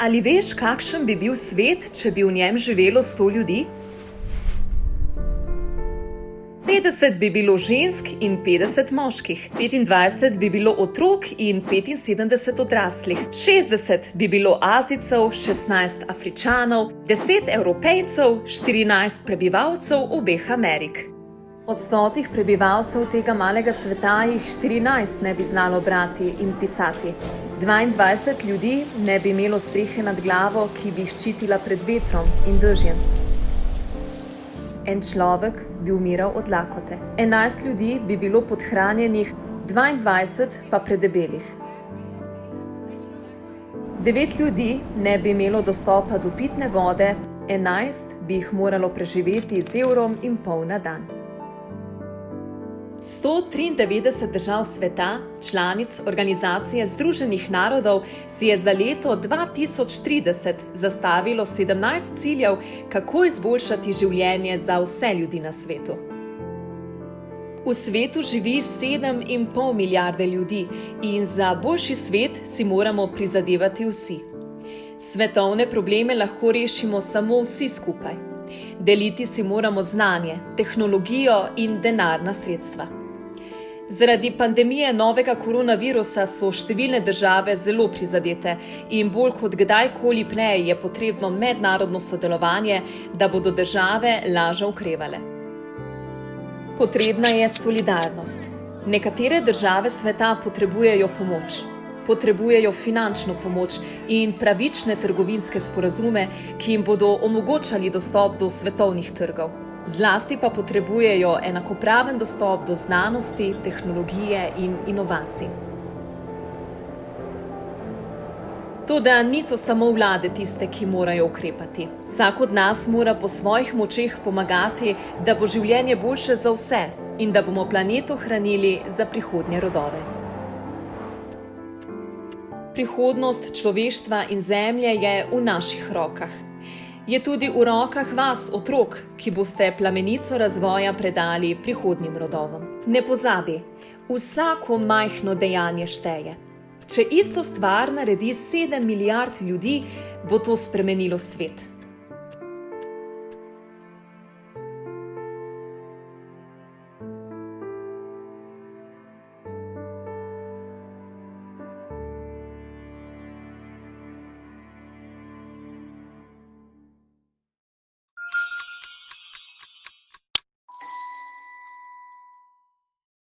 Ali veš, kakšen bi bil svet, če bi v njem živelo 100 ljudi? 50 bi bilo žensk in 50 moških, 25 bi bilo otrok in 75 odraslih, 60 bi bilo Azijcev, 16 Afričanov, 10 Evropejcev, 14 prebivalcev obeh Amerik. Od 100 prebivalcev tega malega sveta jih 14 ne bi znalo brati in pisati. 22 ljudi ne bi imelo strehe nad glavo, ki bi jih ščitila pred vetrom in dežjem. En človek bi umiral od lakote. 11 ljudi bi bilo podhranjenih, 22 pa predebelih. 9 ljudi ne bi imelo dostopa do pitne vode, 11 bi jih moralo preživeti z €1,50 na dan. 193 držav sveta, članic Organizacije Združenih narodov, si je za leto 2030 zastavilo 17 ciljev, kako izboljšati življenje za vse ljudi na svetu. V svetu živi 7,5 milijarde ljudi in za boljši svet si moramo prizadevati vsi. Svetovne probleme lahko rešimo samo vsi skupaj. Deliti si moramo znanje, tehnologijo in denarna sredstva. Zaradi pandemije novega koronavirusa so številne države zelo prizadete in bolj kot kdajkoli prej je potrebno mednarodno sodelovanje, da bodo države lažje okrevale. Potrebna je solidarnost. Nekatere države sveta potrebujejo pomoč. Potrebujejo finančno pomoč in pravične trgovinske sporazume, ki jim bodo omogočali dostop do svetovnih trgov. Zlasti pa potrebujejo enakopraven dostop do znanosti, tehnologije in inovacij. Toda niso samo vlade tiste, ki morajo ukrepati. Vsak od nas mora po svojih močeh pomagati, da bo življenje boljše za vse in da bomo planet ohranili za prihodnje rodove. Prihodnost človeštva in Zemlje je v naših rokah. Je tudi v rokah vas, otrok, ki boste plamenico razvoja predali prihodnjim rodovom. Ne pozabi, vsako majhno dejanje šteje. Če isto stvar naredi 7 milijard ljudi, bo to spremenilo svet.